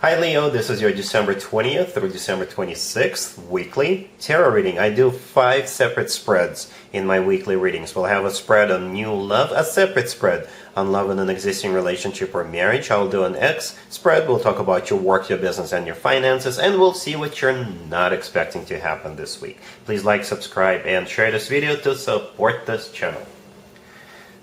Hi Leo, this is your December 20th through December 26th weekly tarot reading. I do 5 separate spreads in my weekly readings. We'll have a spread on new love, a separate spread on love in an existing relationship or marriage. I'll do an X spread. We'll talk about your work, your business, and your finances, and we'll see what you're not expecting to happen this week. Please like, subscribe, and share this video to support this channel.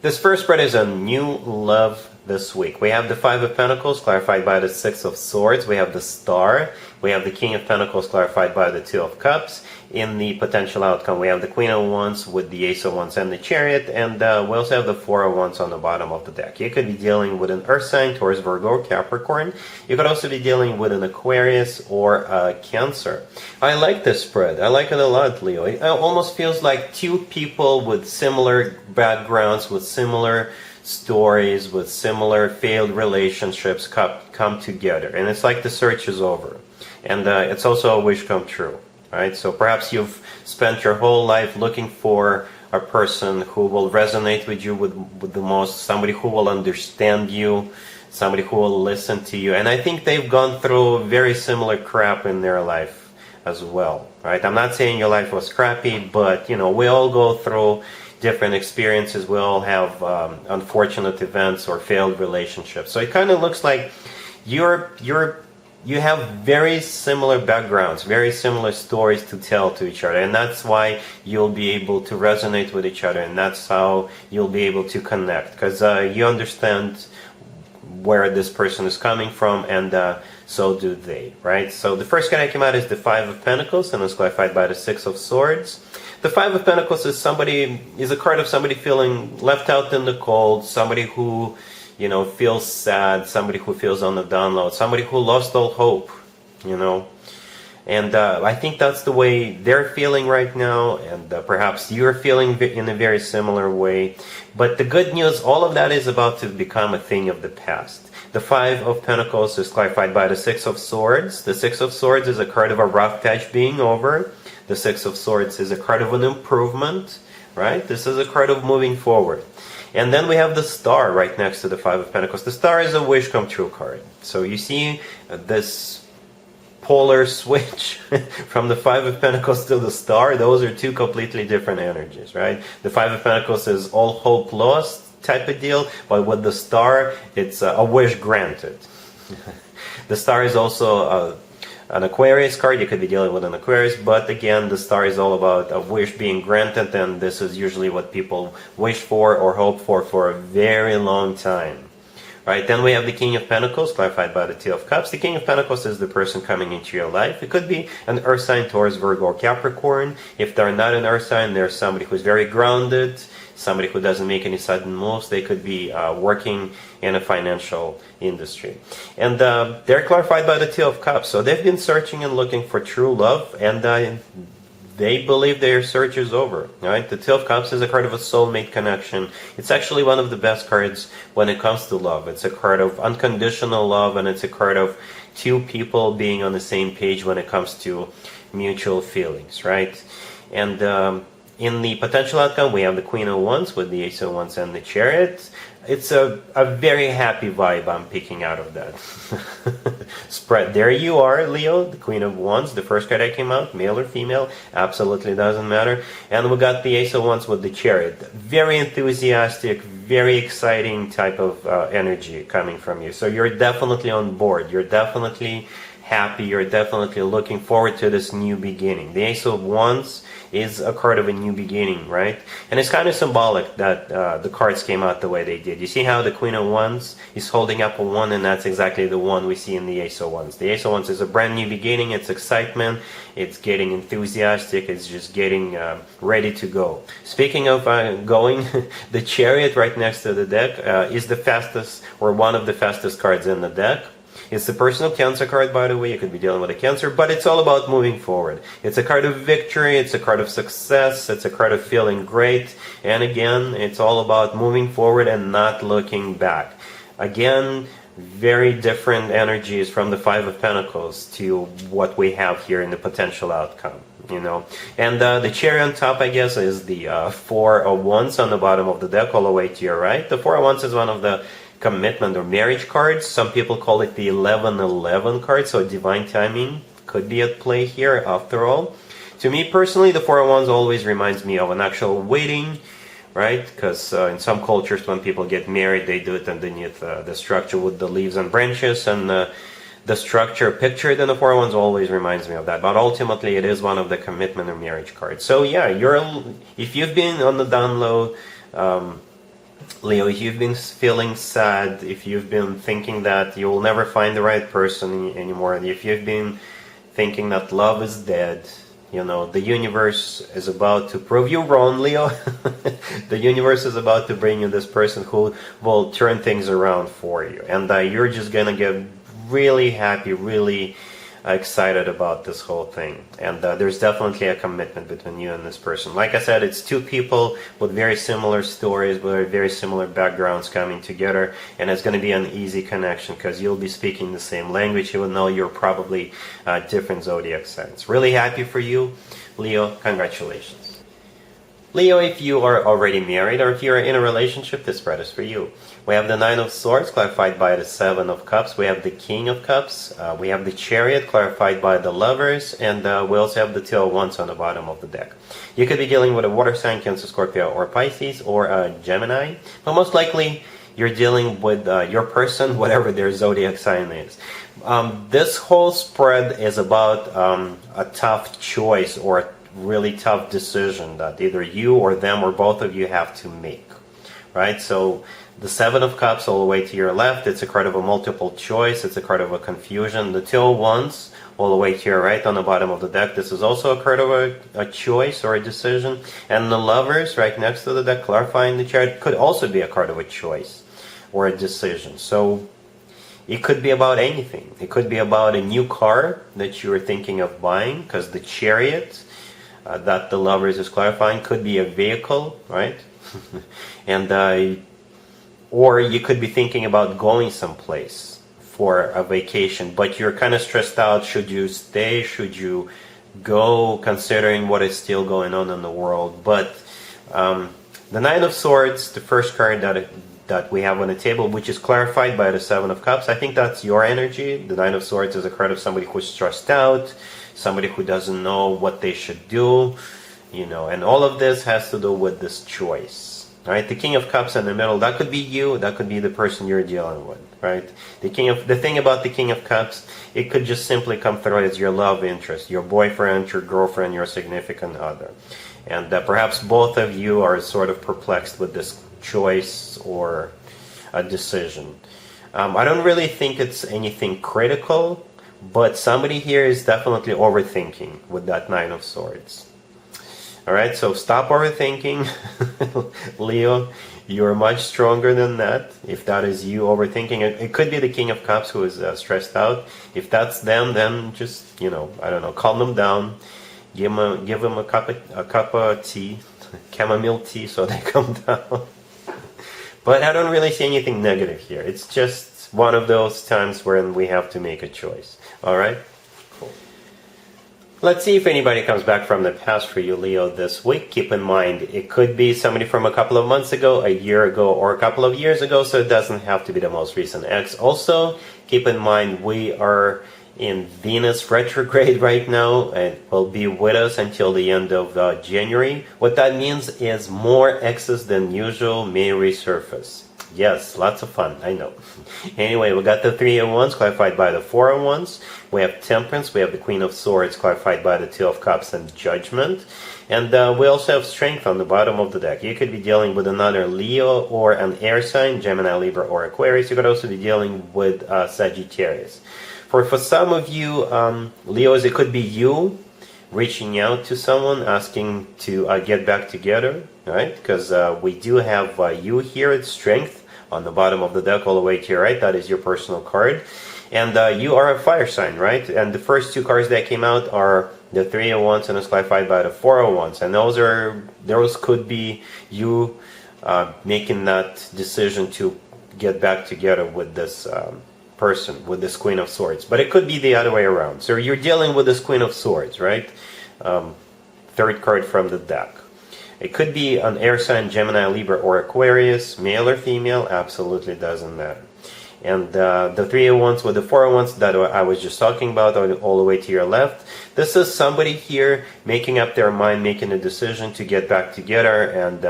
This first spread is on new love this week. We have the Five of Pentacles clarified by the Six of Swords. We have the Star. We have the King of Pentacles clarified by the Two of Cups. In the potential outcome, we have the Queen of Wands with the Ace of Wands and the Chariot. And we also have the Four of Wands on the bottom of the deck. You could be dealing with an Earth sign, Taurus, Virgo, or Capricorn. You could also be dealing with an Aquarius or a Cancer. I like this spread. I like it a lot, Leo. It almost feels like two people with similar backgrounds, with similar stories, with similar failed relationships come together, and it's like the search is over, and it's also a wish come true, right? So perhaps you've spent your whole life looking for a person who will resonate with you with the most, somebody who will understand you, somebody who will listen to you, and I think they've gone through very similar crap in their life as well, right? I'm not saying your life was crappy, but you know, we all go through different experiences. We all have unfortunate events or failed relationships. So it kind of looks like you have very similar backgrounds, very similar stories to tell to each other, and that's why you'll be able to resonate with each other, and that's how you'll be able to connect, because you understand where this person is coming from, and so do they, right? So the first card that came out is the Five of Pentacles, and it's clarified by the Six of Swords. The Five of Pentacles is a card of somebody feeling left out in the cold, somebody who, you know, feels sad, somebody who feels on the download, somebody who lost all hope, you know. And I think that's the way they're feeling right now, and perhaps you're feeling in a very similar way. But the good news, all of that is about to become a thing of the past. The Five of Pentacles is clarified by the Six of Swords. The Six of Swords is a card of a rough patch being over. The Six of Swords is a card of an improvement, right? This is a card of moving forward. And then we have the Star right next to the Five of Pentacles. The Star is a wish come true card. So you see this polar switch from the Five of Pentacles to the Star. Those are two completely different energies, right? The Five of Pentacles is all hope lost type of deal, but with the Star, it's a wish granted. The Star is also an Aquarius card. You could be dealing with an Aquarius, but again, the Star is all about a wish being granted, and this is usually what people wish for or hope for a very long time. Right, then we have the King of Pentacles, clarified by the Two of Cups. The King of Pentacles is the person coming into your life. It could be an Earth sign, Taurus, Virgo, or Capricorn. If they're not an Earth sign, they're somebody who's very grounded, somebody who doesn't make any sudden moves. They could be working in a financial industry. And they're clarified by the Two of Cups. So they've been searching and looking for true love, and they believe their search is over, right? The Two of Cups is a card of a soulmate connection. It's actually one of the best cards when it comes to love. It's a card of unconditional love, and it's a card of two people being on the same page when it comes to mutual feelings, right? And in the potential outcome, we have the Queen of Wands with the Ace of Wands and the Chariot. It's a very happy vibe I'm picking out of that spread. There you are, Leo, the Queen of Wands. The first card that came out, male or female, absolutely doesn't matter. And we got the Ace of Wands with the Chariot. Very enthusiastic, very exciting type of energy coming from you. So you're definitely on board. You're definitely happy. You're definitely looking forward to this new beginning. The Ace of Wands is a card of a new beginning, right? And it's kind of symbolic that the cards came out the way they did. You see how the Queen of Wands is holding up a one, and that's exactly the one we see in the Ace of Wands. The Ace of Wands is a brand new beginning. It's excitement. It's getting enthusiastic. It's just getting ready to go. Speaking of going, the Chariot right next to the deck is the fastest, or one of the fastest cards in the deck. It's the personal Cancer card, by the way. You could be dealing with a Cancer, but it's all about moving forward. It's a card of victory. It's a card of success. It's a card of feeling great. And again, it's all about moving forward and not looking back. Again, very different energies from the Five of Pentacles to what we have here in the potential outcome, you know. And the cherry on top, I guess, is the Four of Wands on the bottom of the deck all the way to your right. The Four of Wands is one of the commitment or marriage cards. Some people call it the 1111 card, so divine timing could be at play here after all. To me personally, the Four of Wands always reminds me of an actual wedding, right? Because in some cultures, when people get married, they do it underneath the structure with the leaves and branches, and the structure pictured in the Four of Wands always reminds me of that. But ultimately, it is one of the commitment or marriage cards. So yeah, if you've been on the down low, Leo, if you've been feeling sad, if you've been thinking that you will never find the right person anymore, and if you've been thinking that love is dead, you know, the universe is about to prove you wrong, Leo. The universe is about to bring you this person who will turn things around for you. And you're just going to get really happy, really excited about this whole thing. And there's definitely a commitment between you and this person. Like I said, it's two people with very similar stories, with very similar backgrounds coming together, and it's going to be an easy connection because you'll be speaking the same language, even though you're probably different zodiac signs. Really happy for you, Leo. Congratulations. Leo, if you are already married or if you're in a relationship, this spread is for you. We have the Nine of Swords clarified by the Seven of Cups. We have the King of Cups. We have the Chariot clarified by the Lovers. And we also have the Two of Wands on the bottom of the deck. You could be dealing with a water sign, Cancer, Scorpio, or Pisces, or a Gemini. But most likely, you're dealing with your person, whatever their zodiac sign is. This whole spread is about a tough choice or a really tough decision that either you or them or both of you have to make, right? So the Seven of Cups all the way to your left, it's a card of a multiple choice, it's a card of a confusion. The Two of Wands all the way to your right on the bottom of the deck, this is also a card of a choice or a decision. And the Lovers right next to the deck, clarifying the Chariot, could also be a card of a choice or a decision. So it could be about anything. It could be about a new car that you're thinking of buying, because the Chariot that the Lovers is clarifying could be a vehicle, right? And or you could be thinking about going someplace for a vacation, but you're kind of stressed out. Should you stay? Should you go, considering what is still going on in the world? But the Nine of Swords, the first card that we have on the table, which is clarified by the Seven of Cups, I think that's your energy. The Nine of Swords is a card of somebody who's stressed out, somebody who doesn't know what they should do, you know, and all of this has to do with this choice, right? The King of Cups in the middle, that could be you, that could be the person you're dealing with, right? The thing about the King of Cups, it could just simply come through as your love interest, your boyfriend, your girlfriend, your significant other. And perhaps both of you are sort of perplexed with this choice or a decision. I don't really think it's anything critical, but somebody here is definitely overthinking with that Nine of Swords. Alright, so stop overthinking. Leo, you're much stronger than that. If that is you overthinking, it could be the King of Cups who is stressed out. If that's them, then just, you know, I don't know, calm them down. Give them a cup of tea, chamomile tea, so they calm down. But I don't really see anything negative here. It's just one of those times when we have to make a choice. Alright? Cool. Let's see if anybody comes back from the past for you, Leo, this week. Keep in mind, it could be somebody from a couple of months ago, a year ago, or a couple of years ago, so it doesn't have to be the most recent ex. Also, keep in mind, we are in Venus retrograde right now, and will be with us until the end of January. What that means is more exes than usual may resurface. Yes, lots of fun, I know. Anyway, we got the Three of Wands clarified by the Four of Wands. We have Temperance, we have the Queen of Swords clarified by the Two of Cups and Judgment. And we also have Strength on the bottom of the deck. You could be dealing with another Leo or an air sign, Gemini, Libra, or Aquarius. You could also be dealing with Sagittarius. For some of you, Leos, it could be you reaching out to someone, asking to get back together, right? Because we do have you here at Strength on the bottom of the deck all the way to your right. That is your personal card. And you are a fire sign, right? And the first two cards that came out are the Three of Wands and it's clarified by the Four of Wands. And those could be you making that decision to get back together with this person, with this Queen of Swords. But it could be the other way around. So you're dealing with this Queen of Swords, right? Third card from the deck. It could be an air sign, Gemini, Libra, or Aquarius, male or female, absolutely doesn't matter. And the 3 of Wands with the 4 of Wands that I was just talking about, all the way to your left, this is somebody here making up their mind, making a decision to get back together and,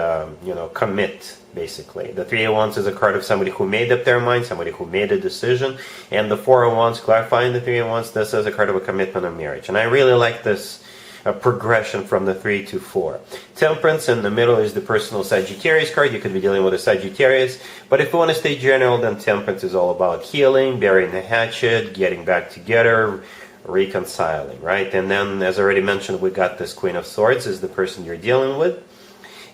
commit, basically. The 3 of Wands is a card of somebody who made up their mind, somebody who made a decision. And the 4 of Wands, clarifying the 3 of Wands, this is a card of a commitment of marriage. And I really like this progression from the 3 to 4. Temperance in the middle is the personal Sagittarius card. You could be dealing with a Sagittarius. But if you want to stay general, then Temperance is all about healing, burying the hatchet, getting back together, reconciling, right? And then, as I already mentioned, we got this Queen of Swords is the person you're dealing with.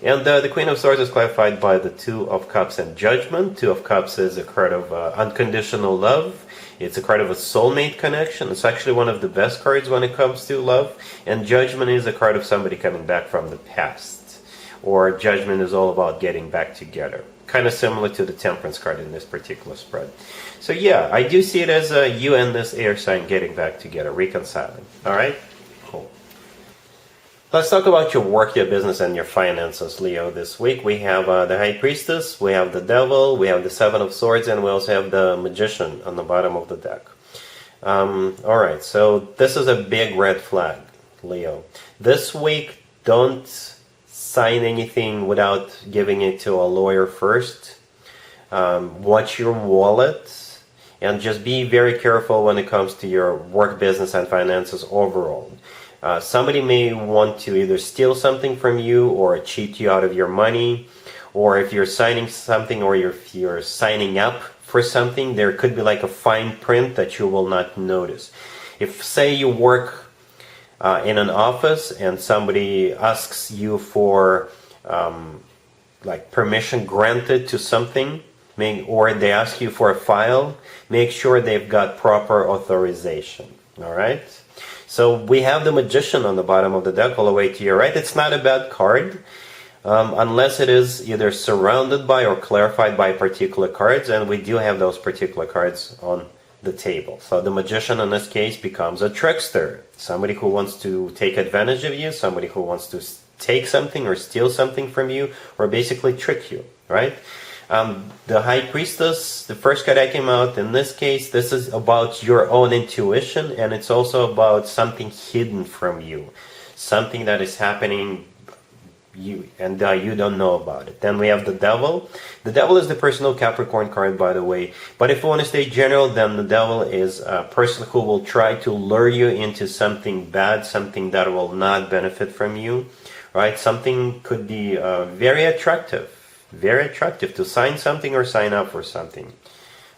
And the Queen of Swords is clarified by the 2 of Cups and Judgment. 2 of Cups is a card of unconditional love. It's a card of a soulmate connection. It's actually one of the best cards when it comes to love. And Judgment is a card of somebody coming back from the past. Or Judgment is all about getting back together. Kind of similar to the Temperance card in this particular spread. So yeah, I do see it as you and this air sign getting back together, reconciling. Alright? Cool. Let's talk about your work, your business, and your finances, Leo, this week. We have the High Priestess, we have the Devil, we have the 7 of Swords, and we also have the Magician on the bottom of the deck. Alright, so this is a big red flag, Leo. This week, don't sign anything without giving it to a lawyer first. Watch your wallet, and just be very careful when it comes to your work, business, and finances overall. Somebody may want to either steal something from you or cheat you out of your money, or if you're signing something or if you're signing up for something, there could be like a fine print that you will not notice. If, say, you work in an office and somebody asks you for like permission granted to something, or they ask you for a file, make sure they've got proper authorization. All right? So we have the Magician on the bottom of the deck all the way to your right. It's not a bad card unless it is either surrounded by or clarified by particular cards, and we do have those particular cards on the table. So the Magician in this case becomes a trickster, somebody who wants to take advantage of you, somebody who wants to take something or steal something from you, or basically trick you, right? The High Priestess, the first card that came out, in this case, this is about your own intuition, and it's also about something hidden from you, something that is happening you don't know about it. Then we have the Devil. The Devil is the personal Capricorn card, by the way, but if you want to stay general, then the Devil is a person who will try to lure you into something bad, something that will not benefit from you, right? Something could be very attractive to sign something or sign up for something,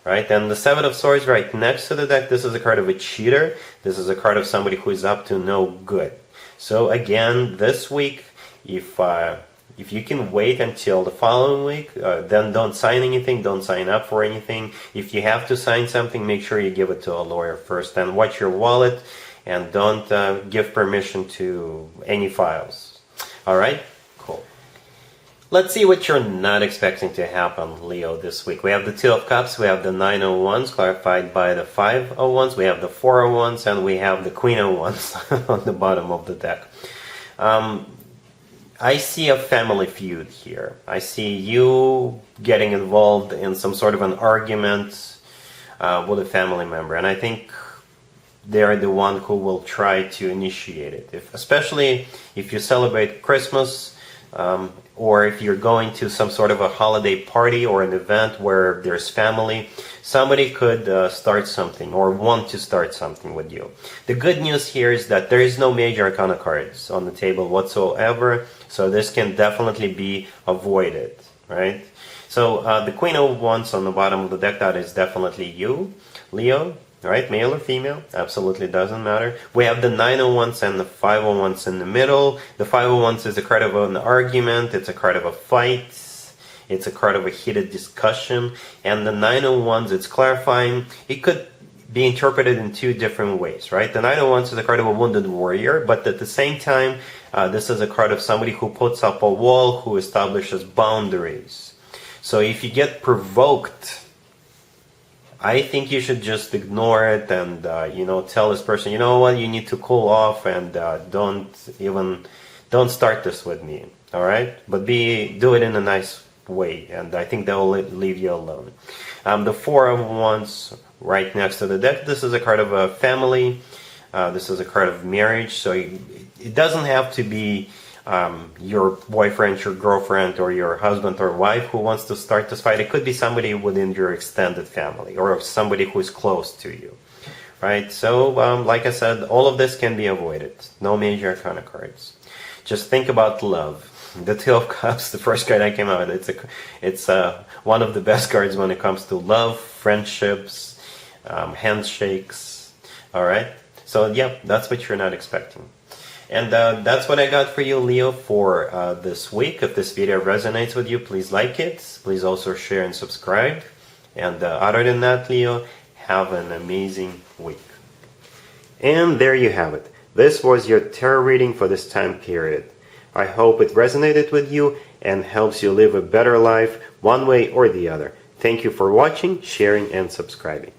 right? And the 7 of Swords right next to the deck, this is a card of a cheater. This is a card of somebody who is up to no good. So again, this week, if you can wait until the following week, then don't sign anything, don't sign up for anything. If you have to sign something, make sure you give it to a lawyer first, and watch your wallet, and don't give permission to any files. All right? Cool. Let's see what you're not expecting to happen, Leo, this week. We have the 2 of Cups, we have the 9 of Wands, clarified by the 5 of Wands, we have the 4 of Wands, and we have the Queen of Wands on the bottom of the deck. I see a family feud here. I see you getting involved in some sort of an argument with a family member, and I think they're the one who will try to initiate it. Especially if you celebrate Christmas, or if you're going to some sort of a holiday party or an event where there's family, somebody could start something or want to start something with you. The good news here is that there is no major arcana cards on the table whatsoever, so this can definitely be avoided, right? So the Queen of Wands on the bottom of the deck, that is definitely you, Leo. Right, male or female, absolutely doesn't matter. We have the 9 of Wands and the 5 of Wands in the middle. The 5 of Wands is a card of an argument, it's a card of a fight, it's a card of a heated discussion. And the 9 of Wands, it's clarifying. It could be interpreted in 2 different ways, right? The 9 of Wands is a card of a wounded warrior, but at the same time, this is a card of somebody who puts up a wall, who establishes boundaries. So if you get provoked, I think you should just ignore it and, tell this person, you know what, you need to cool off and don't start this with me. All right, but do it in a nice way, and I think that will leave you alone. The Four of Wands right next to the deck. This is a card of a family. This is a card of marriage. So it doesn't have to be your boyfriend, your girlfriend, or your husband or wife who wants to start this fight. It could be somebody within your extended family or somebody who is close to you. Right? So, like I said, all of this can be avoided. No major arcana cards. Just think about love. The Two of Cups, the first card I came out with, it's one of the best cards when it comes to love, friendships, handshakes. All right? So, yeah, that's what you're not expecting. And that's what I got for you, Leo, for this week. If this video resonates with you, please like it. Please also share and subscribe. And other than that, Leo, have an amazing week. And there you have it. This was your tarot reading for this time period. I hope it resonated with you and helps you live a better life one way or the other. Thank you for watching, sharing, and subscribing.